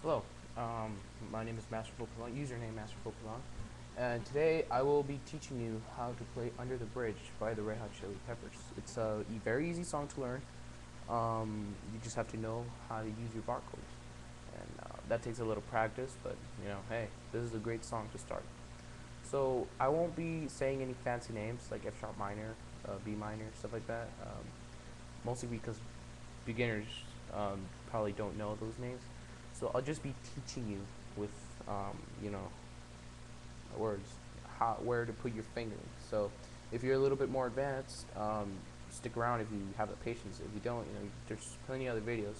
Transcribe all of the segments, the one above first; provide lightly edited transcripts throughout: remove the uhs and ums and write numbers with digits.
Hello, um, my name is Masterful Pelon, username Masterful Pelon, and today I will be teaching you how to play Under the Bridge by the Red Hot Chili Peppers. It's a very easy song to learn. You just have to know how to use your barcodes, and that takes a little practice, but hey, this is a great song to start. So I won't be saying any fancy names like F sharp minor, B minor, stuff like that, mostly because beginners probably don't know those names. So I'll just be teaching you with you know words where to put your finger. So if you're a little bit more advanced, stick around if you have the patience. If you don't, there's plenty of other videos.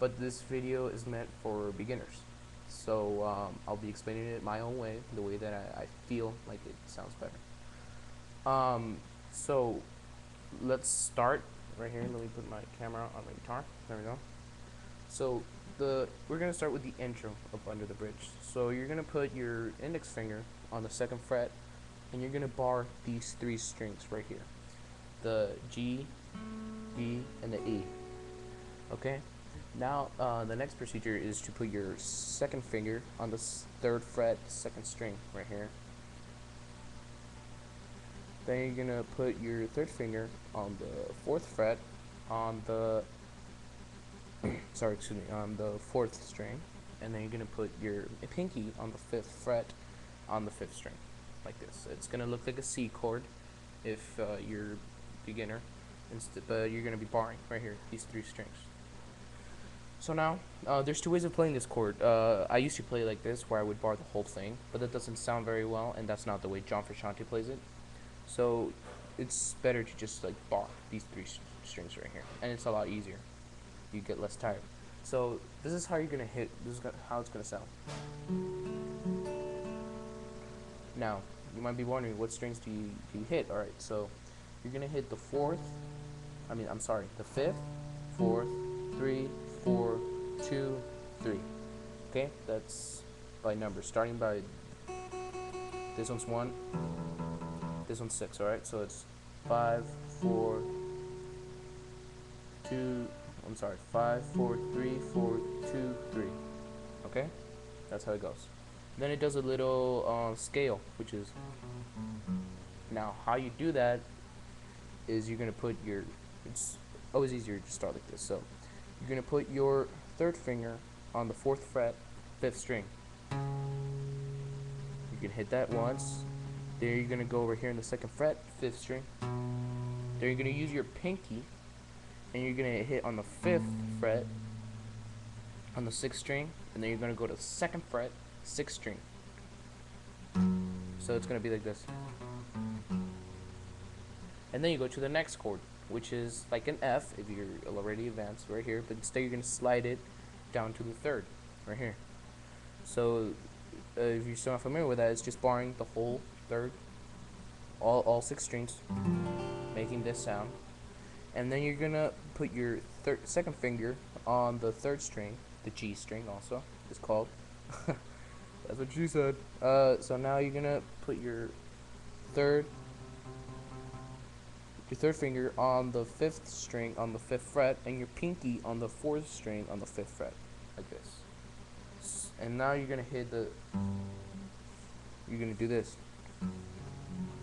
But this video is meant for beginners. So I'll be explaining it my own way, the way that I feel like it sounds better. So let's start right here. Let me put my camera on my guitar. There we go. So we're gonna start with the intro of Under the Bridge. So you're gonna put your index finger on the second fret, and you're gonna bar these three strings right here: the G, D, and the E. Okay. Now the next procedure is to put your second finger on the third fret, second string right here. Then you're gonna put your third finger on the fourth fret on the on the fourth string, and then you're gonna put your pinky on the fifth fret on the fifth string, like this. It's gonna look like a C chord if you're beginner, but you're gonna be barring right here these three strings. So now there's two ways of playing this chord. I used to play like this, where I would bar the whole thing, but that doesn't sound very well, and that's not the way John Frusciante plays it. So it's better to just like bar these three strings right here, and it's a lot easier. You get less tired. So this is how you're gonna hit. This is how it's gonna sound. Now you might be wondering, what strings do you hit? All right, so you're gonna hit the fourth. The fifth, fourth, 3, 4, 2, 3. Okay, that's by numbers. Starting by this one's 1, this one's 6. All right, so it's 5, 4, 2. 5, 4, 3, 4, 2, 3. Okay, that's how it goes. Then it does a little scale, which is, now how you do that is you're gonna put your, it's always easier to start like this. So you're gonna put your third finger on the fourth fret, fifth string. You can hit that once. Then you're gonna go over here in the second fret, fifth string. Then you're gonna use your pinky, and you're gonna hit on the fifth fret on the sixth string, and then you're gonna go to the second fret, sixth string. So it's gonna be like this. And then you go to the next chord, which is like an F if you're already advanced right here, but instead you're gonna slide it down to the third right here. So if you're still not familiar with that, it's just barring the whole third, all 6 strings, making this sound. And then you're gonna put your second finger on the third string, the G string also is called. That's what she said. So now you're gonna put your third finger on the fifth string on the fifth fret, and your pinky on the fourth string on the fifth fret, like this. And now you're gonna hit you're gonna do this.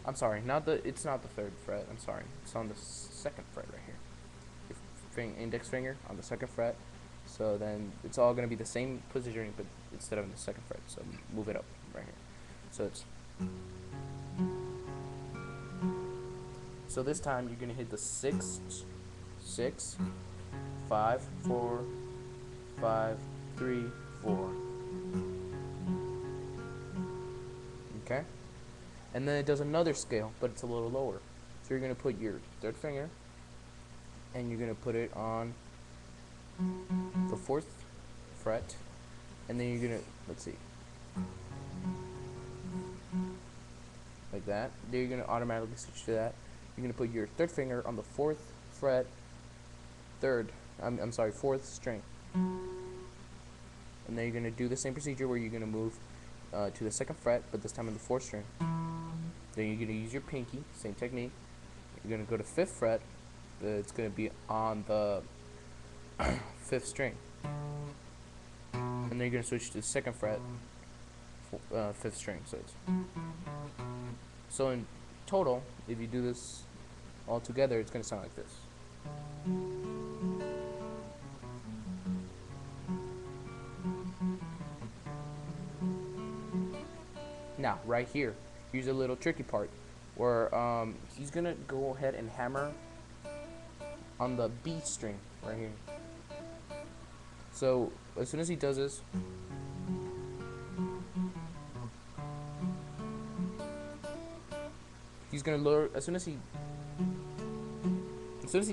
I'm sorry, it's not the third fret. I'm sorry, it's on the second fret right here. Your index finger on the second fret. So then it's all gonna be the same positioning, but instead of in the second fret. So move it up right here. So it's. So this time you're gonna hit the 6, 5, 4, 5, 3, 4. Okay. And then it does another scale, but it's a little lower. So you're gonna put your third finger, and you're gonna put it on the fourth fret, and then you're gonna, let's see, like that. Then you're gonna automatically switch to that. You're gonna put your third finger on the fourth fret, fourth string, and then you're gonna do the same procedure where you're gonna move to the second fret, but this time on the fourth string. Then you're gonna use your pinky, same technique. You're gonna go to fifth fret, but it's gonna be on the fifth string, and and then you're gonna switch to the second fret, fifth string. So in total, if you do this all together, it's gonna sound like this. Now, right here, here's a little tricky part where he's gonna go ahead and hammer on the B string right here. So as soon as he does this, he's gonna lower. As soon as he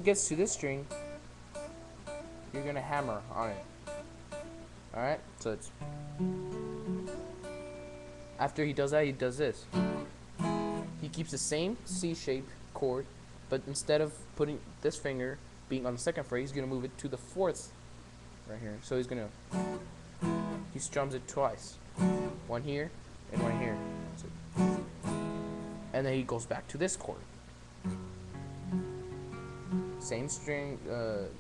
gets to this string, you're gonna hammer on it. All right. So it's after he does that, he does this. He keeps the same C-shaped chord, but instead of putting this finger being on the second fret, he's gonna move it to the fourth right here. So he strums it twice, one here and one here. So, and then he goes back to this chord. Same string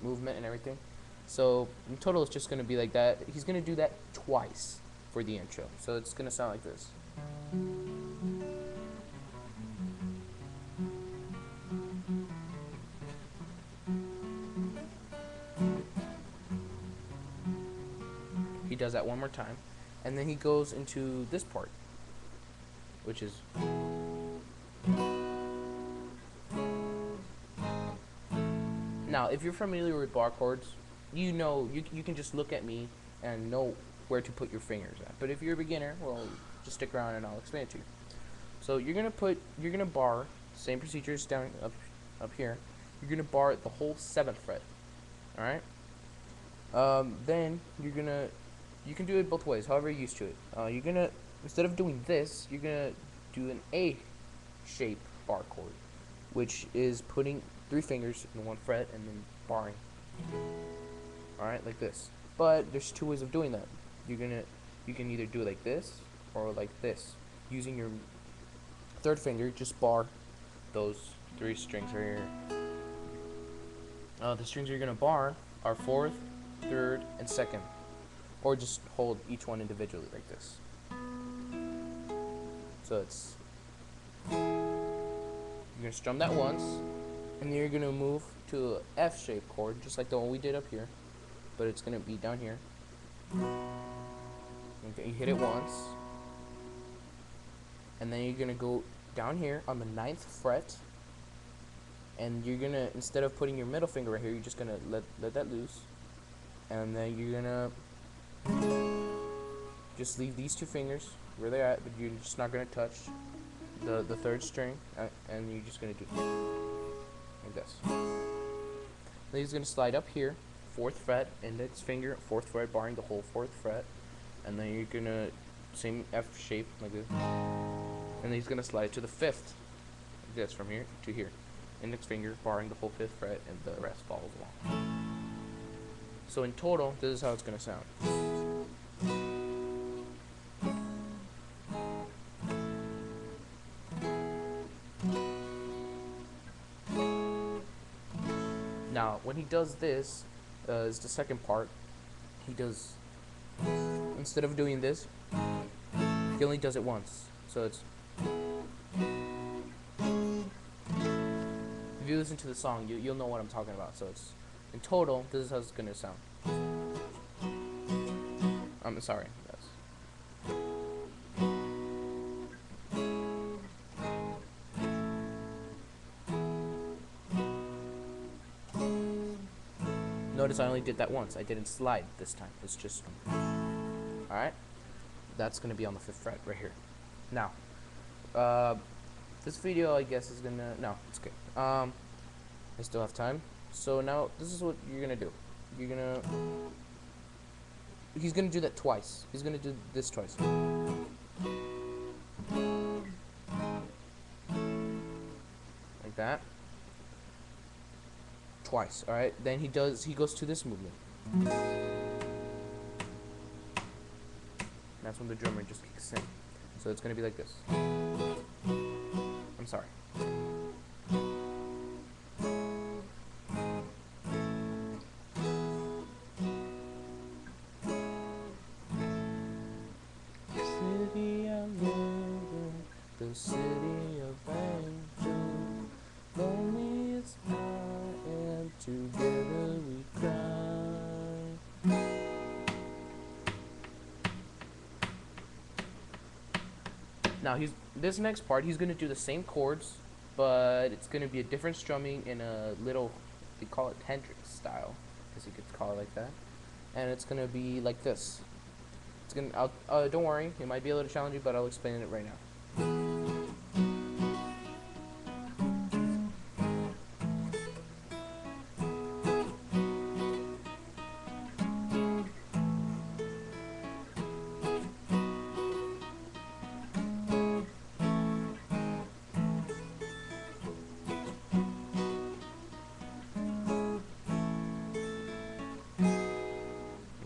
movement and everything. So in total, it's just gonna be like that. He's gonna do that twice for the intro. So it's gonna sound like this. He does that one more time, and then he goes into this part, which is now. If you're familiar with bar chords, you know you can just look at me and know where to put your fingers at. But if you're a beginner, well, just stick around and I'll explain it to you. So you're gonna bar, same procedures down up here. You're gonna bar the whole 7th fret. All right. Then you can do it both ways, however you're used to it. You're gonna, instead of doing this, you're gonna do an A shape bar chord, which is putting 3 fingers in 1 fret and then barring. All right, like this. But there's 2 ways of doing that. You can either do it like this or like this. Using your 3rd finger, just bar those 3 strings right here. The strings you're gonna bar are 4th, 3rd, and 2nd, or just hold each one individually like this. So it's, you're gonna strum that once, and then you're gonna move to a F-shaped chord, just like the one we did up here, but it's gonna be down here. Okay, you hit it once, and then you're gonna go down here on the 9th fret, and you're gonna, instead of putting your middle finger right here, you're just gonna let that loose, and then you're gonna just leave these 2 fingers where they're at, but you're just not gonna touch the 3rd string, and you're just gonna do like this. Then he's gonna slide up here, 4th fret, index finger, 4th fret, barring the whole 4th fret, and then you're gonna same F shape like this, and then he's gonna slide to the 5th, like this, from here to here, index finger, barring the whole 5th fret, and the rest follows along. So in total, this is how it's gonna sound. Now, when he does this, is the second part. He does, instead of doing this, he only does it once. So it's, if you listen to the song, you'll know what I'm talking about. So it's, in total, this is how it's gonna sound. I'm sorry. Notice I only did that once. I didn't slide this time. It's just, alright? That's going to be on the 5th fret right here. Now, this video, I guess, is going to, no, it's okay. I still have time. So now, this is what you're going to do. You're going to, he's going to do that twice. He's going to do this twice. Like that. Twice, alright? Then he goes to this movement. That's when the drummer just kicks in. So it's gonna be like this. I'm sorry. Now this next part he's gonna do the same chords, but it's gonna be a different strumming in a little, they call it Hendrix style, because you could call it like that. And it's gonna be like this. It's gonna, don't worry, it might be a little challenging, but I'll explain it right now.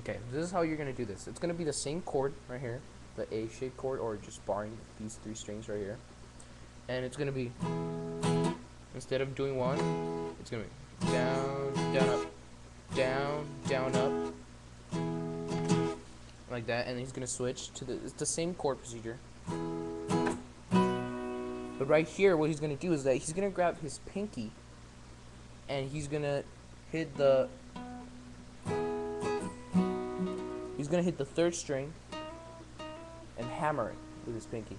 Okay, this is how you're gonna do this. It's gonna be the same chord right here, the A-shaped chord, or just barring these 3 strings right here. And it's gonna be, instead of doing 1, it's gonna be down, down, up, down, down, up, like that. And he's gonna switch to it's the same chord procedure. But right here, what he's gonna do is that he's gonna grab his pinky, and he's gonna hit the 3rd string and hammer it with his pinky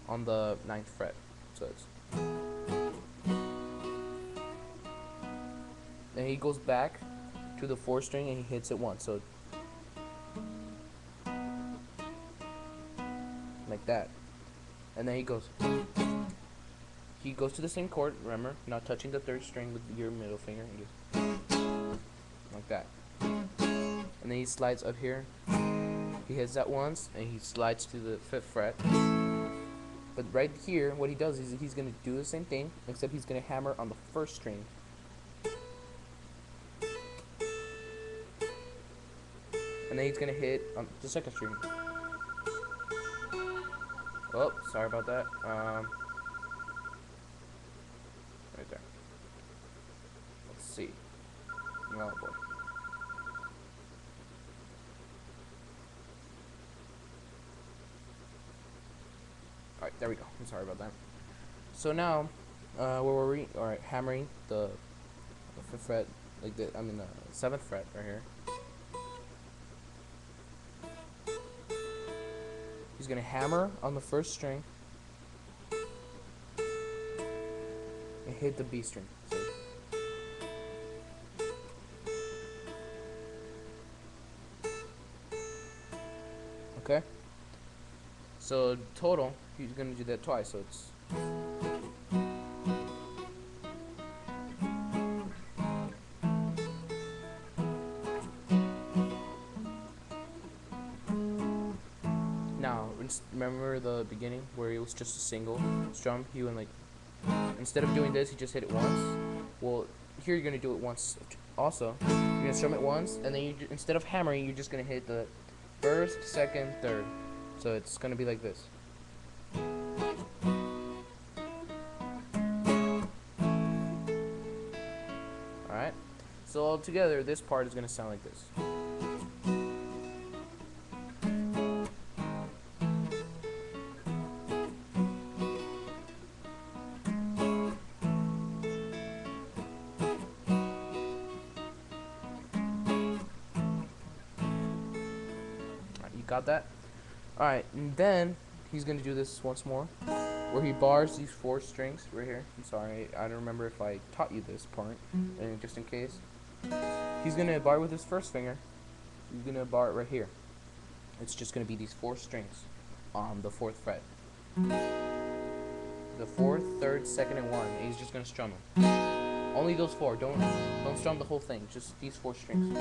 on the 9th fret. So it's, then he goes back to the 4th string and he hits it once, so like that. And then he goes to the same chord, remember, not touching the 3rd string with your middle finger, and just like that. And then he slides up here, he hits that once, and he slides to the 5th fret. But right here, what he does is he's going to do the same thing, except he's going to hammer on the 1st string. And then he's going to hit on the 2nd string. Oh, sorry about that. Right there. Let's see. Oh boy. Alright, there we go. I'm sorry about that. So now, where were we? Alright, hammering the 5th fret, like the 7th fret right here. He's gonna hammer on the 1st string and hit the B string. Okay? So total, he's gonna do that twice, so it's now, remember the beginning where it was just a single strum? He went like, instead of doing this, he just hit it once. Well, here you're gonna do it once also. You're gonna strum it once, and then instead of hammering, you're just gonna hit the 1st, 2nd, 3rd. So it's gonna be like this. Alright? So all together, this part is gonna sound like this. Got that? Alright, and then he's gonna do this once more, where he bars these 4 strings right here. I'm sorry, I don't remember if I taught you this part, and just in case. He's gonna bar with his 1st finger. He's gonna bar it right here. It's just gonna be these 4 strings on the 4th fret. The 4th, 3rd, 2nd, and 1. And he's just gonna strum them. Only those 4. Don't strum the whole thing. Just these 4 strings.